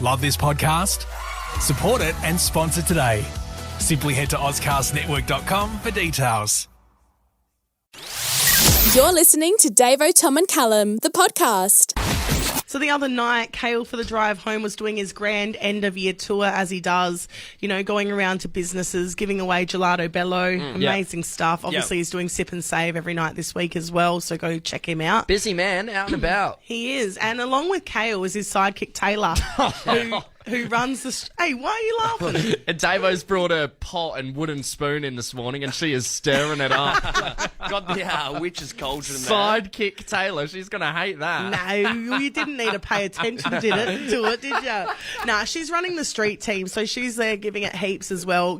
Love this podcast? Support it and sponsor today. Simply head to ozcastnetwork.com for details. You're listening to Davo, Tom and Callum, the podcast. So the other night, Cale for the drive home was doing his grand end of year tour as he does, going around to businesses, giving away gelato bello, amazing stuff. Obviously, he's doing sip and save every night this week as well, so go check him out. Busy man, out and about. He is, and along with Cale is his sidekick Taylor, who runs the... Hey, why are you laughing? And Davo's brought a pot and wooden spoon in this morning, and she is stirring it up. Got the witch's cauldron there. Sidekick Taylor, she's going to hate that. No, you didn't need to pay attention to it, did you? Nah, she's running the street team, so she's there giving it heaps as well,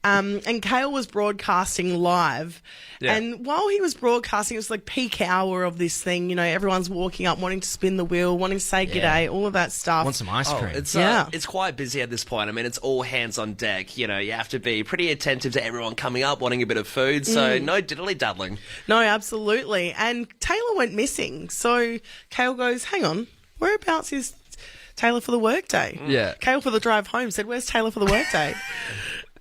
And Cale was broadcasting live. Yeah. And while he was broadcasting, it was like peak hour of this thing. Everyone's walking up, wanting to spin the wheel, wanting to say g'day, all of that stuff. Want some ice cream. It's quite busy at this point. I mean, it's all hands on deck. You have to be pretty attentive to everyone coming up, wanting a bit of food. So no diddly-daddling. No, absolutely. And Taylor went missing. So Cale goes, hang on, whereabouts is Taylor for the workday? Yeah. Cale for the drive home said, where's Taylor for the workday?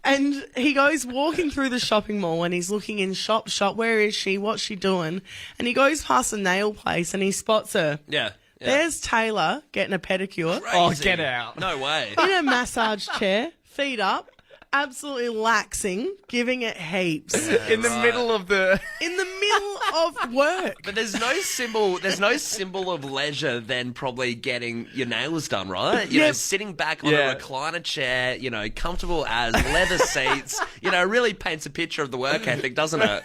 And he goes walking through the shopping mall and he's looking in shop. Where is she? What's she doing? And he goes past a nail place and he spots her. Yeah. There's Taylor getting a pedicure. Crazy. Oh, get out. No way. In a massage chair, feet up, absolutely laxing, giving it heaps. In the middle of the... In the middle of work. But there's no symbol of leisure than probably getting your nails done, right? Sitting back on a recliner chair, comfortable as leather seats, really paints a picture of the work ethic, doesn't it?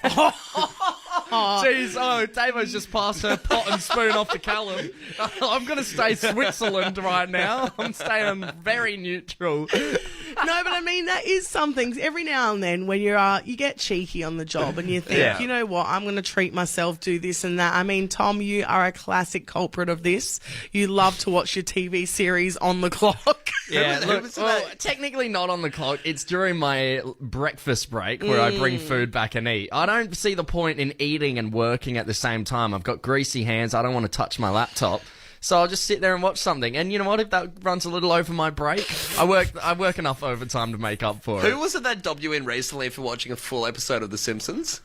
Jeez, Davo's just passed her pot and spoon off to Callum. I'm going to stay Switzerland right now. I'm staying very neutral. No, but I mean, that is something. Every now and then when you get cheeky on the job and you think, you know what, I'm going to treat myself, do this and that. I mean, Tom, you are a classic culprit of this. You love to watch your TV series on the clock. Yeah, look, technically not on the clock. It's during my breakfast break where I bring food back and eat. I don't see the point in eating and working at the same time. I've got greasy hands. I don't want to touch my laptop. So I'll just sit there and watch something. And you know what? If that runs a little over my break, I work enough overtime to make up for it. Who was it that dobbed you in recently for watching a full episode of The Simpsons?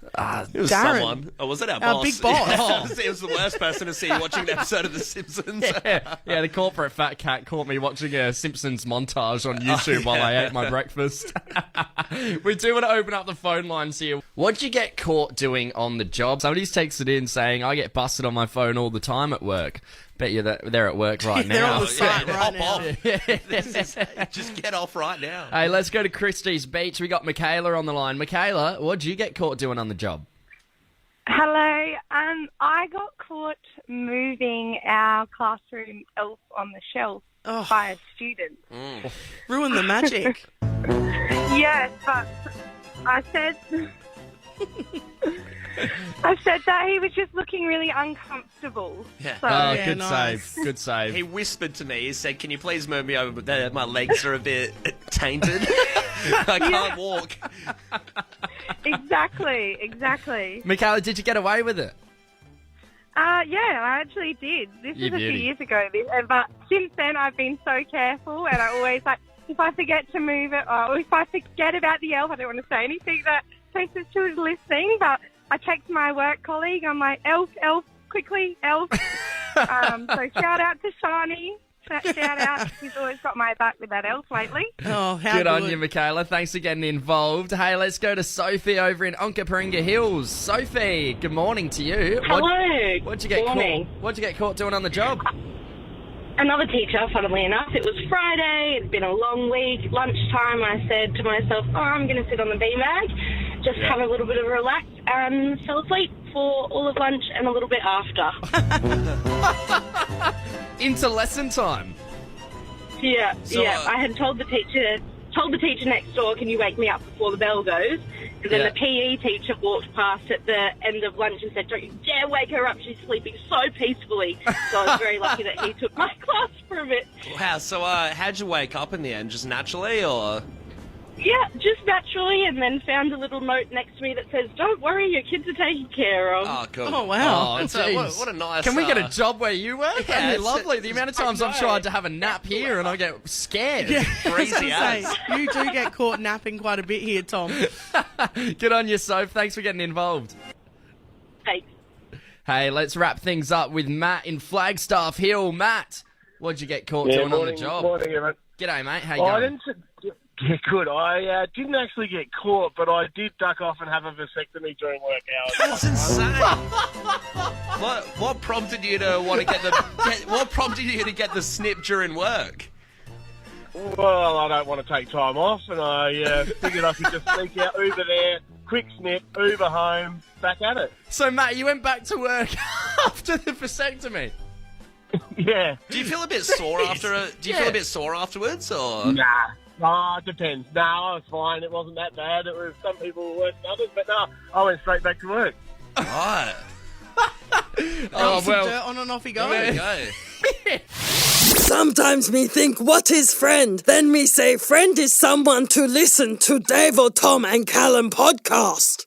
It was Darren. Someone. Or was it our boss? Big boss. It was the worst person to see watching an episode of The Simpsons. Yeah, the corporate fat cat caught me watching a Simpsons montage on YouTube while I ate my breakfast. We do want to open up the phone lines here. What'd you get caught doing on the job? Somebody's texted in saying, I get busted on my phone all the time at work. Bet you that they're at work right now. They're on the site right now. Off. Just get off right now. Hey, let's go to Christie's Beach. We got Michaela on the line. Michaela, what'd you get caught doing on the job? Hello. I got caught moving our classroom elf on the shelf by a student. Ruin the magic. Yes, but I said that he was just looking really uncomfortable. Yeah. So, Good nice. save. Good save. He whispered to me, he said, can you please move me over? But my legs are a bit tainted. I can't walk. Exactly. Michaela, did you get away with it? Yeah, I actually did. This was a few years ago. But since then, I've been so careful, and I always, if I forget to move it, or if I forget about the elf, I don't want to say anything that thinks she was listening, but I text my work colleague. I'm like, elf, quickly, elf. So shout out to Shani. Shout out. He's always got my back with that elf lately. Oh, how Good on you, Michaela. Thanks for getting involved. Hey, let's go to Sophie over in Onkaparinga Hills. Sophie, good morning to you. Hello. What'd you get caught? What'd you get caught doing on the job? Another teacher, funnily enough. It was Friday. It's been a long week. Lunchtime, I said to myself, I'm going to sit on the beanbag, just have a little bit of a relax, and fell asleep for all of lunch and a little bit after. Into lesson time. Yeah. I had told the teacher next door, can you wake me up before the bell goes? And then the PE teacher walked past at the end of lunch and said, don't you dare wake her up, she's sleeping so peacefully. So I was very lucky that he took my class for a bit. Wow, so how'd you wake up in the end? Just naturally, or...? Yeah, just naturally, and then found a little note next to me that says, "Don't worry, your kids are taken care of." Oh, good. Oh, wow. Oh, What, jeez. what a nice... Can we get a job where you work? Yeah, That'd be it's- lovely. The amount of times I've tried to have a nap here and I get scared. Breezy Say, as. you do get caught napping quite a bit here, Tom. Good on you, Soph. Thanks for getting involved. Thanks. Hey, let's wrap things up with Matt in Flagstaff Hill. Matt, what'd you get caught doing on the job? Morning, everyone. G'day, mate. How you I going? didn't. Good. I didn't actually get caught, but I did duck off and have a vasectomy during work hours. That's insane. What prompted you to want to what prompted you to get the snip during work? Well, I don't want to take time off, and I figured I could just sneak out, Uber there, quick snip, Uber home, back at it. So, Matt, you went back to work after the vasectomy? Yeah. Do you feel a bit sore afterwards, or? Nah. Oh, it depends. No, I was fine. It wasn't that bad. It was some people were worse than others, but no, I went straight back to work. Right. Oh, Some well. dirt on and off he goes. There you go. Sometimes me think, what is friend? Then me say, friend is someone to listen to Davo, Tom and Callum podcast.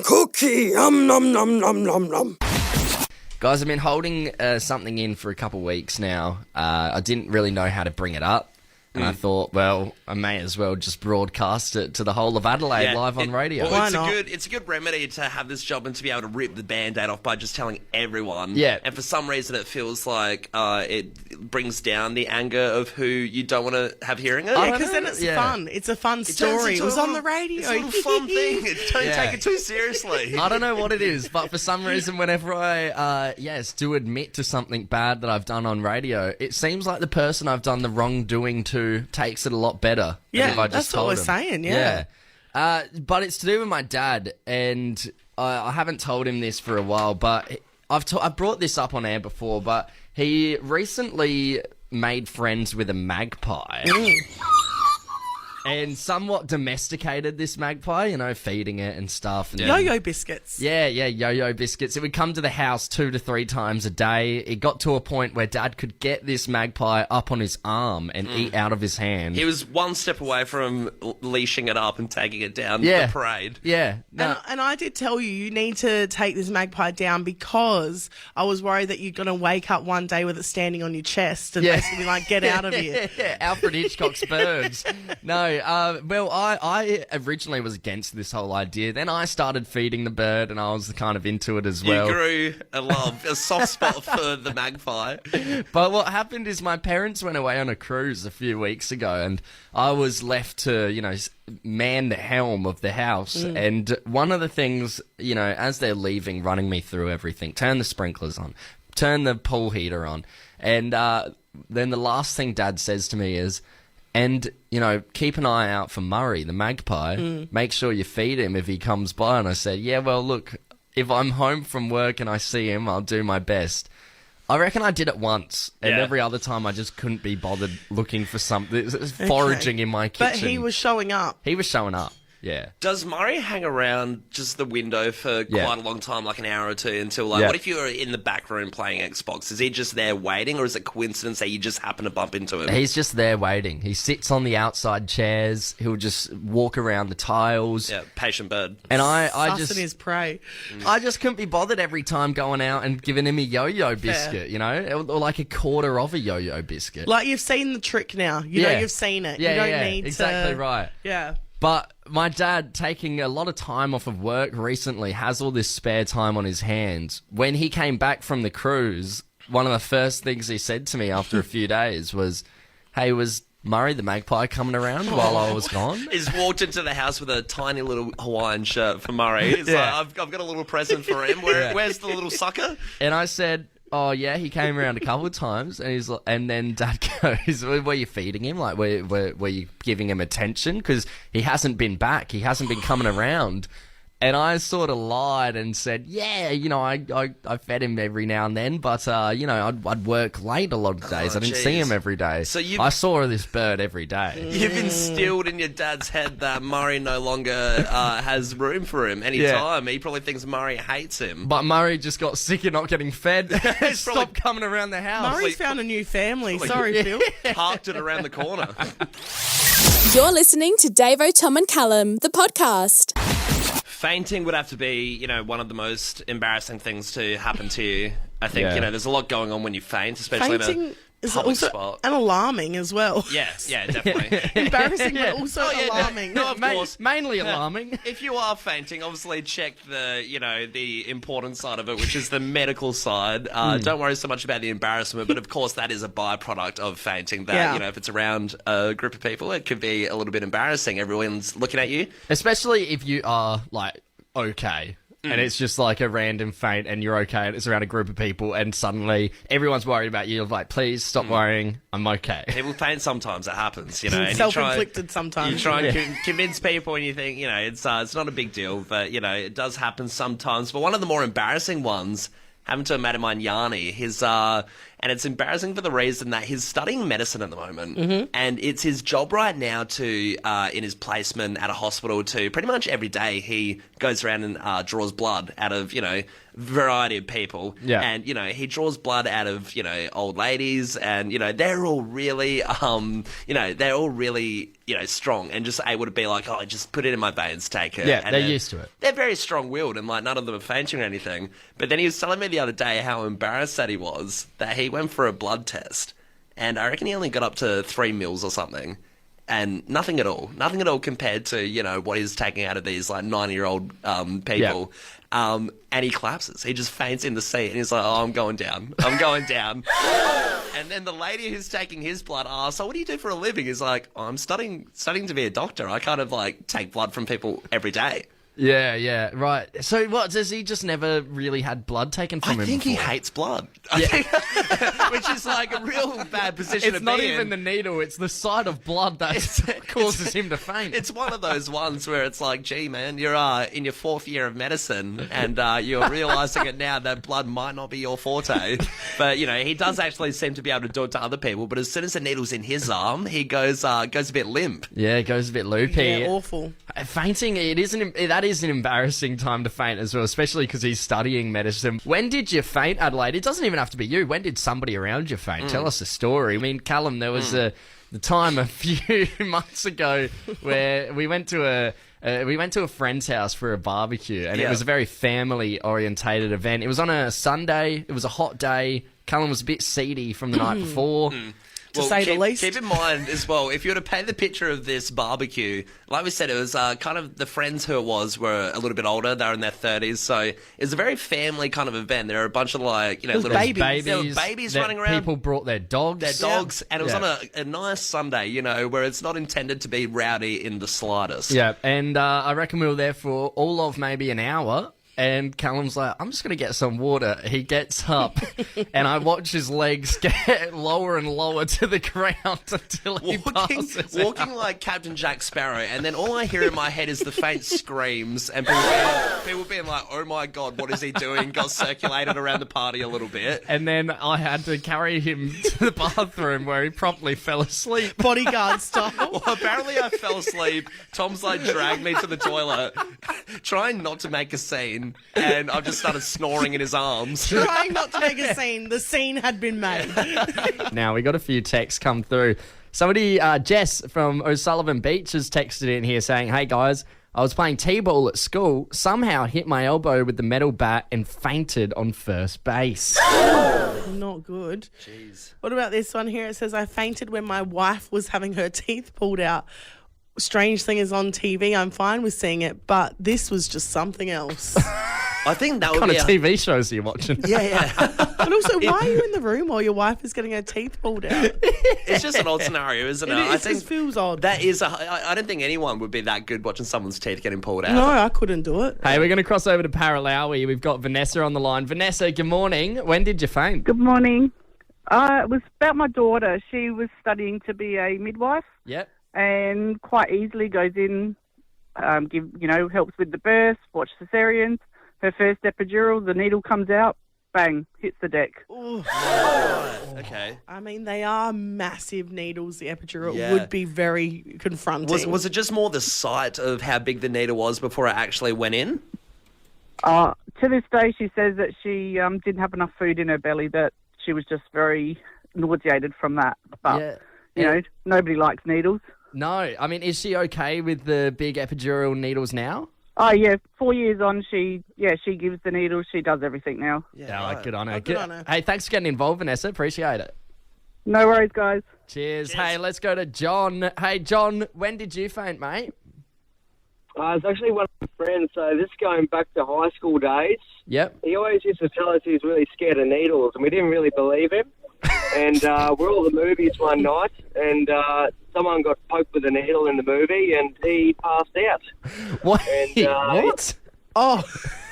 Cookie, nom nom nom nom. Guys, I've been holding something in for a couple weeks now. I didn't really know how to bring it up. And I thought, well, I may as well just broadcast it to the whole of Adelaide live on radio. Well, Why it's not? it's a good remedy to have this job and to be able to rip the Band-Aid off by just telling everyone. Yeah. And for some reason it feels like it brings down the anger of who you don't want to have hearing it. Yeah, because then it's fun. It's a fun story. It was on the radio. It's a little fun thing. Don't take it too seriously. I don't know what it is, but for some reason, whenever I, do admit to something bad that I've done on radio, it seems like the person I've done the wrongdoing to takes it a lot lot better than if I just that's told what we're him. saying, yeah. But it's to do with my dad, and I haven't told him this for a while, but I brought this up on air before, but he recently made friends with a magpie. And somewhat domesticated this magpie, you know, feeding it and stuff. And Yo-yo biscuits. Yeah, yo-yo biscuits. It would come to the house 2 to 3 times a day. It got to a point where Dad could get this magpie up on his arm and eat out of his hand. He was one step away from leashing it up and taking it down the parade. Yeah. No. And I did tell you need to take this magpie down because I was worried that you're going to wake up one day with it standing on your chest and basically be like, get out of here. Alfred Hitchcock's birds. No, well, I originally was against this whole idea. Then I started feeding the bird and I was kind of into it as well. You grew a soft spot for the magpie. But what happened is my parents went away on a cruise a few weeks ago and I was left to, you know, man the helm of the house. And one of the things, you know, as they're leaving, running me through everything, turn the sprinklers on, turn the pool heater on. And then the last thing Dad says to me is, and, you know, keep an eye out for Murray, the magpie. Make sure you feed him if he comes by. And I said, yeah, well, look, if I'm home from work and I see him, I'll do my best. I reckon I did it once, and every other time I just couldn't be bothered looking for something, foraging in my kitchen. But he was showing up. He was showing up, yeah. Does Murray hang around just the window for quite a long time, like an hour or two, until, like, what if you were in the back room playing Xbox? Is he just there waiting, or is it coincidence that you just happen to bump into him? He's just there waiting. He sits on the outside chairs. He'll just walk around the tiles. Yeah, patient bird. And I just... Sussing his prey. I just couldn't be bothered every time going out and giving him a yo-yo biscuit, you know? Or like a quarter of a yo-yo biscuit. Like, you've seen the trick now. You know you've seen it. Yeah, you don't need to... exactly right. Yeah. But my dad, taking a lot of time off of work recently, has all this spare time on his hands. When he came back from the cruise, one of the first things he said to me after a few days was, hey, was Murray the magpie coming around while I was gone? He's walked into the house with a tiny little Hawaiian shirt for Murray. He's like, I've got a little present for him. Where's the little sucker? And I said... oh, yeah, he came around a couple of times, and he's like, and then Dad goes, were you feeding him? Like, were you giving him attention? Because he hasn't been back. He hasn't been coming around. And I sort of lied and said, yeah, you know, I fed him every now and then, but, you know, I'd work late a lot of days. I didn't see him every day. So I saw this bird every day. You've instilled in your dad's head that Murray no longer has room for him anytime. He probably thinks Murray hates him. But Murray just got sick of not getting fed. Stopped coming around the house. Murray's found a new family. Sorry, Phil. Parked it around the corner. You're listening to Davo, Tom and Callum, the podcast. Fainting would have to be, one of the most embarrassing things to happen to you. I think, there's a lot going on when you faint, especially Fainting in a is public also spot. and alarming as well. Yeah, definitely. Embarrassing, but also alarming. No, of course. Mainly alarming. If you are fainting, obviously check the important side of it, which is the medical side. Don't worry so much about the embarrassment, but of course that is a byproduct of fainting. That, if it's around a group of people, it could be a little bit embarrassing. Everyone's looking at you. Especially if you are, okay. And it's just like a random faint and you're okay and it's around a group of people and suddenly everyone's worried about you. You're like, please stop worrying. I'm okay. People faint sometimes. It happens, And self-inflicted sometimes. You try and convince people and you think, it's not a big deal. But, it does happen sometimes. But one of the more embarrassing ones happened to a mate of mine, Yanni. And it's embarrassing for the reason that he's studying medicine at the moment. And it's his job right now to, in his placement at a hospital, to pretty much every day he goes around and draws blood out of, variety of people. Yeah. And, he draws blood out of, old ladies and, they're all really, strong and just able to be like, oh, just put it in my veins, take it. Yeah, and they're used to it. They're very strong-willed and, none of them are fainting or anything. But then he was telling me the other day how embarrassed that he was, that he went for a blood test and I reckon he only got up to 3 mils or something. And nothing at all compared to, what he's taking out of these 90-year-old people. Yeah. And he collapses. He just faints in the seat and he's like, oh, I'm going down. And then the lady who's taking his blood asks, so what do you do for a living? He's like, oh, I'm studying to be a doctor. I kind of take blood from people every day. Yeah, right. So what, has he just never really had blood taken from him? I think before? he hates blood. Which is a real bad position to be in. It's not even the needle, it's the sight of blood that causes him to faint. It's one of those ones where it's like, gee, man, you're in your 4th year of medicine and you're realising it now that blood might not be your forte. But, he does actually seem to be able to do it to other people. But as soon as the needle's in his arm, he goes a bit limp. Yeah, it goes a bit loopy. Yeah, awful. Fainting, that is an embarrassing time to faint as well, especially because he's studying medicine. When did you faint, Adelaide? It doesn't even have to be you. When did somebody around you faint? Tell us a story. I mean, Callum, there was the time a few months ago where we went to a friend's house for a barbecue, and it was a very family-orientated event. It was on a Sunday. It was a hot day. Callum was a bit seedy from the night before. To say the least. Keep in mind as well, if you were to paint the picture of this barbecue, like we said, it was kind of the friends who it was were a little bit older. They were in their 30s, so it was a very family kind of event. There were a bunch of little babies. There were babies running around. People brought their dogs. And it was on a nice Sunday, where it's not intended to be rowdy in the slightest. Yeah, and I reckon we were there for all of maybe an hour. And Callum's like, I'm just going to get some water. He gets up, and I watch his legs get lower and lower to the ground until he passes walking out. like Captain Jack Sparrow. And then all I hear in my head is the faint screams and people being like, oh my God, what is he doing? Got circulated around the party a little bit. And then I had to carry him to the bathroom where he promptly fell asleep. Bodyguard style. Well, apparently I fell asleep. Tom's dragged me to the toilet, trying not to make a scene. And I just started snoring in his arms. Trying not to make a scene. The scene had been made. Now, we got a few texts come through. Somebody, Jess from O'Sullivan Beach has texted in here saying, hey guys, I was playing T-ball at school, somehow hit my elbow with the metal bat and fainted on first base. Not good. Jeez. What about this one here? It says, I fainted when my wife was having her teeth pulled out. Strange thing is on TV. I'm fine with seeing it, but this was just something else. I think that would What be kind of TV shows are you watching? Yeah. And also, why are you in the room while your wife is getting her teeth pulled out? It's just an odd scenario, isn't it? It just feels odd. That is I don't think anyone would be that good watching someone's teeth getting pulled out. No, I couldn't do it. Hey, we're going to cross over to Paralawi. We've got Vanessa on the line. Vanessa, good morning. When did you faint? Good morning. It was about my daughter. She was studying to be a midwife. Yep. And quite easily goes in, helps with the birth, watch cesareans. Her first epidural, the needle comes out, bang, hits the deck. Ooh. Right. Okay. I mean, they are massive needles, the epidural. Yeah. Would be very confronting. Was it just more the sight of how big the needle was before it actually went in? To this day, she says that she didn't have enough food in her belly, that she was just very nauseated from that. But, nobody likes needles. No. I mean, is she okay with the big epidural needles now? Oh, yeah, 4 years on, she gives the needles. She does everything now. Yeah, good on her. Good on her. Hey, thanks for getting involved, Vanessa. Appreciate it. No worries, guys. Cheers. Hey, let's go to John. Hey, John, when did you faint, mate? It's actually one of my friends, so this is going back to high school days. Yep. He always used to tell us he was really scared of needles, and we didn't really believe him. And we're all at the movies one night, and someone got poked with a needle in the movie, and he passed out. What? And, what? Oh,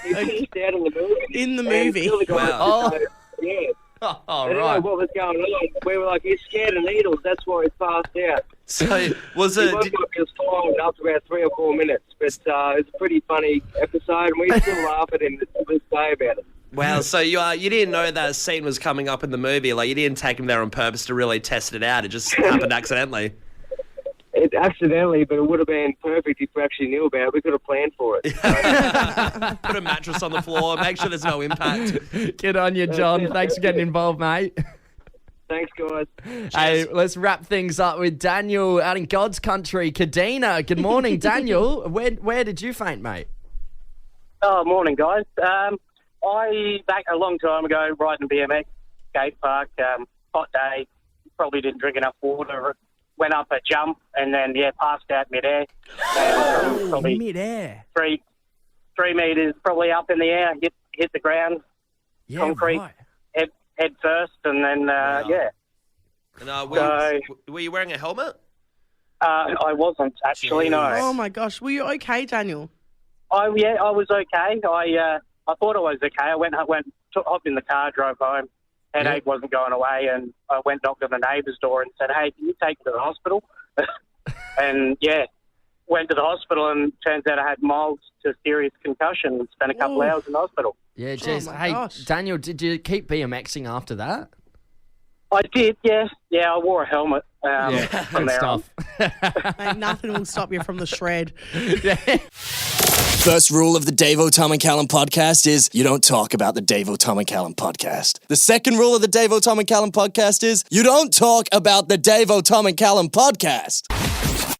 He passed out in the movie. in the movie. Oh. Yeah. Oh, I didn't right. know what was going on. We were like, he's scared of needles, that's why he passed out. So, was He it... was just fine after about 3 or 4 minutes, but it's a pretty funny episode, and we still laugh at him to this day about it. Wow, so you didn't know that scene was coming up in the movie. Like, you didn't take him there on purpose to really test it out. It just happened accidentally. It accidentally, but it would have been perfect if we actually knew about it. We could have planned for it. Put a mattress on the floor, make sure there's no impact. Good on you, John. Thanks for getting involved, mate. Thanks, guys. Hey, let's wrap things up with Daniel out in God's country, Kadena. Good morning, Daniel. Where did you faint, mate? Oh, morning, guys. I, back a long time ago, riding a BMX, skate park, hot day, probably didn't drink enough water, went up a jump, and then, passed out midair. Probably midair. 3 metres probably up in the air, hit the ground, concrete, right. head first, and then, And, were you wearing a helmet? I wasn't, actually, no. Oh, my gosh. Were you okay, Daniel? I was okay. I thought I was okay. I hopped in the car, drove home. Headache wasn't going away, and I knocked on the neighbour's door and said, "Hey, can you take me to the hospital?" And went to the hospital, and turns out I had mild to serious concussion and spent a couple hours in the hospital. Yeah, jeez. Hey, gosh. Daniel, did you keep BMXing after that? I did, yeah. I wore a helmet from Good there on. stuff. Mate, nothing will stop you from the shred. First rule of the Davo, Tom and Callum podcast is you don't talk about the Davo, Tom and Callum podcast. The second rule of the Davo, Tom and Callum podcast is you don't talk about the Davo, Tom and Callum podcast.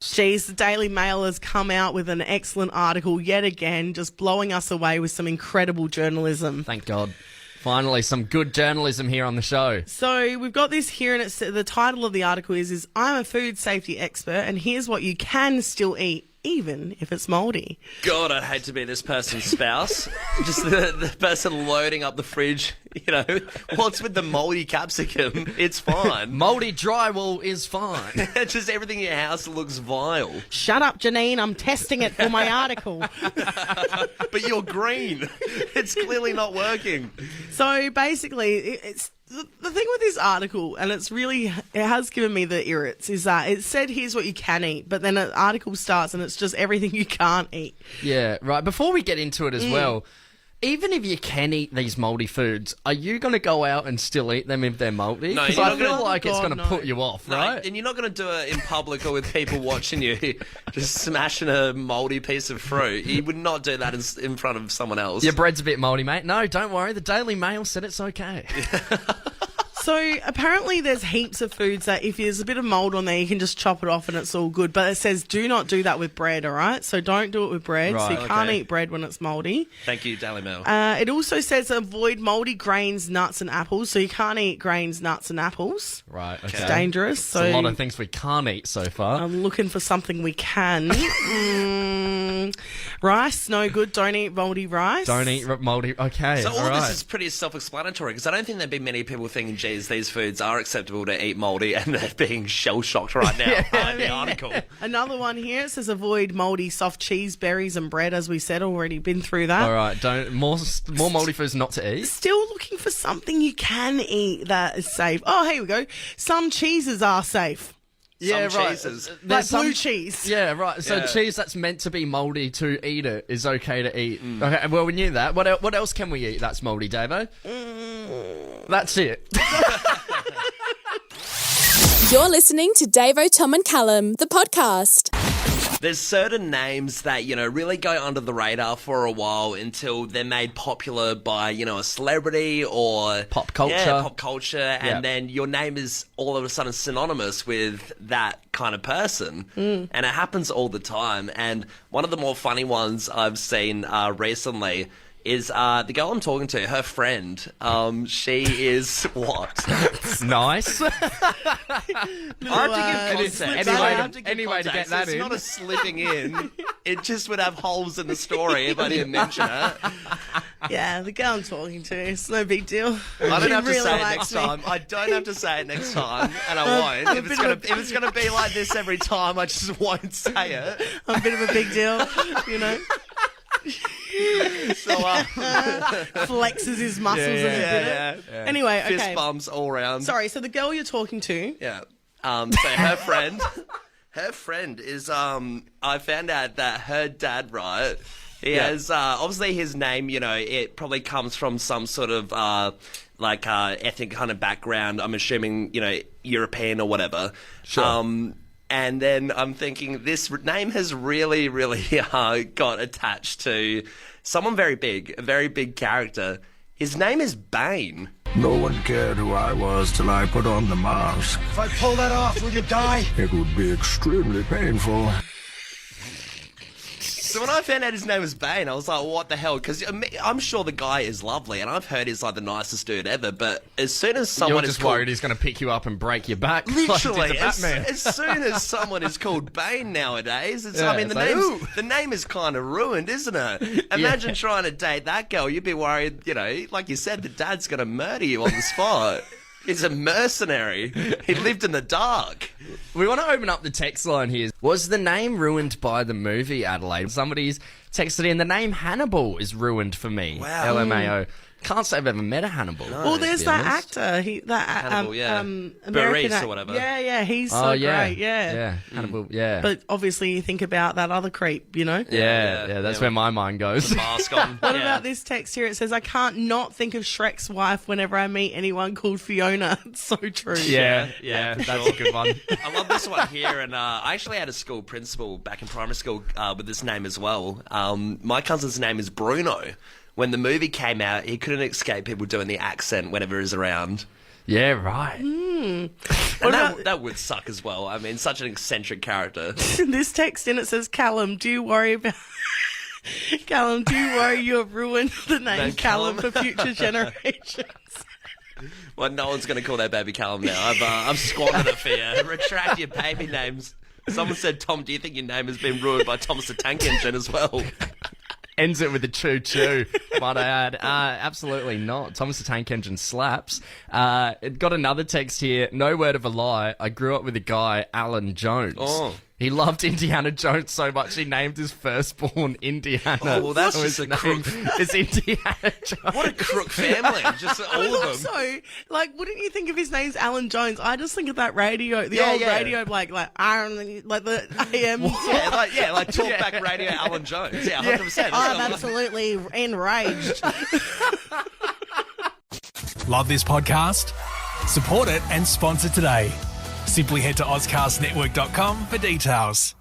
Jeez, the Daily Mail has come out with an excellent article yet again, just blowing us away with some incredible journalism. Thank God. Finally, some good journalism here on the show. So we've got this here, and it's the title of the article is I'm a food safety expert, and here's what you can still eat, even if it's mouldy. God, I'd hate to be this person's spouse. Just the person loading up the fridge, what's with the mouldy capsicum? It's fine. Mouldy drywall is fine. Just everything in your house looks vile. Shut up, Janine. I'm testing it for my article. But you're green. It's clearly not working. So basically, it's the thing with this article, and it has given me the irrits, is that it said here's what you can eat, but then an article starts and it's just everything you can't eat. Yeah, right. Before we get into it as well, even if you can eat these mouldy foods, are you going to go out and still eat them if they're mouldy? No, because you're I not feel gonna- like it's God, going to no. put you off, No, right? and you're not going to do it in public or with people watching you, just smashing a mouldy piece of fruit. You would not do that in front of someone else. Your bread's a bit mouldy, mate. No, don't worry. The Daily Mail said it's okay. So apparently there's heaps of foods that if there's a bit of mould on there, you can just chop it off and it's all good. But it says do not do that with bread, all right? So don't do it with bread. So Right, you can't okay. eat bread when it's mouldy. Thank you, Daily Mail. It also says avoid mouldy grains, nuts and apples. So you can't eat grains, nuts and apples. Right, okay. It's dangerous. It's So a lot of things we can't eat so far. I'm looking for something we can. Rice, no good. Don't eat mouldy rice. Don't eat mouldy. Okay, So all all of right. this is pretty self-explanatory because I don't think there'd be many people thinking, geez, these foods are acceptable to eat mouldy, and they're being shell-shocked right now by the article. Another one here, it says avoid mouldy soft cheese, berries and bread, as we said, already been through that. All right, don't more mouldy foods not to eat. Still looking for something you can eat that is safe. Oh, here we go. Some cheeses are safe. Yeah, Some right. cheeses. Like blue cheese. Yeah, right. So Yeah. cheese that's meant to be mouldy to eat it is okay to eat. Okay, well, we knew that. What else can we eat that's mouldy, Davo? That's it. You're listening to Davo, Tom and Callum, the podcast. There's certain names that, really go under the radar for a while until they're made popular by, a celebrity or... Pop culture. Yeah, pop culture. And then your name is all of a sudden synonymous with that kind of person. And it happens all the time. And one of the more funny ones I've seen recently is the girl I'm talking to, her friend. She is what? It's nice. I have to give context. Anyway to get that it's in. It's not a slipping in. It just would have holes in the story if I didn't mention it. Yeah, the girl I'm talking to. It's no big deal. I don't She have to really say it likes next me. time. I don't have to say it next time, and I won't. If it's gonna be like this every time, I just won't say it. I'm a bit of a big deal, So, flexes his muscles as he did it. Anyway, okay. Fist bumps all round. Sorry, so the girl you're talking to. Yeah. So her friend is I found out that her dad, right? He has obviously his name, it probably comes from some sort of ethnic kind of background. I'm assuming, European or whatever. Sure. And then I'm thinking this name has really, really got attached to someone very big, a very big character. His name is Bane. No one cared who I was till I put on the mask. If I pull that off, will you die? It would be extremely painful. So when I found out his name was Bane, I was like, what the hell? Because I'm sure the guy is lovely, and I've heard he's like the nicest dude ever, but as soon as someone You're just is called... worried he's going to pick you up and break your back. Literally, like Batman. as soon as someone is called Bane nowadays, it's, Yeah, I mean, it's like, the name is kind of ruined, isn't it? Imagine trying to date that girl. You'd be worried, like you said, the dad's going to murder you on the spot. He's a mercenary. He lived in the dark. We want to open up the text line here. Was the name ruined by the movie, Adelaide? Somebody's texted in, the name Hannibal is ruined for me. Wow. LMAO. Can't say I've ever met a Hannibal. No. Well, there's to be that honest. actor. Hannibal, American Buress or whatever. Yeah, he's so great. Yeah. Hannibal, yeah. But obviously, you think about that other creep, Yeah, that's where my mind goes. The mask on. What about this text here? It says, I can't not think of Shrek's wife whenever I meet anyone called Fiona. It's so true. Yeah, that's a good one. I love this one here, and I actually had a school principal back in primary school with this name as well. My cousin's name is Bruno. When the movie came out, he couldn't escape people doing the accent whenever he's around. Yeah, right. And that would suck as well. I mean, such an eccentric character. This text in it says, Callum, do you worry about... Callum, do you worry you have ruined the name Callum for future generations? Well, no one's going to call their baby Callum now. I've squandered it for you. Retract your baby names. Someone said, Tom, do you think your name has been ruined by Thomas the Tank Engine as well? Ends it with a choo-choo, might I add. Absolutely not. Thomas the Tank Engine slaps. It got another text here. No word of a lie. I grew up with a guy, Alan Jones. Oh. He loved Indiana Jones so much he named his firstborn Indiana. Oh, well, that's So just his a crook. name is Indiana Jones. What a crook family. Just all of them. Also, wouldn't you think if his name's Alan Jones? I just think of that radio, the old radio, like the AM. Like talkback radio Alan Jones. Yeah, 100%. I'm absolutely enraged. Love this podcast? Support it and sponsor today. Simply head to AuscastNetwork.com for details.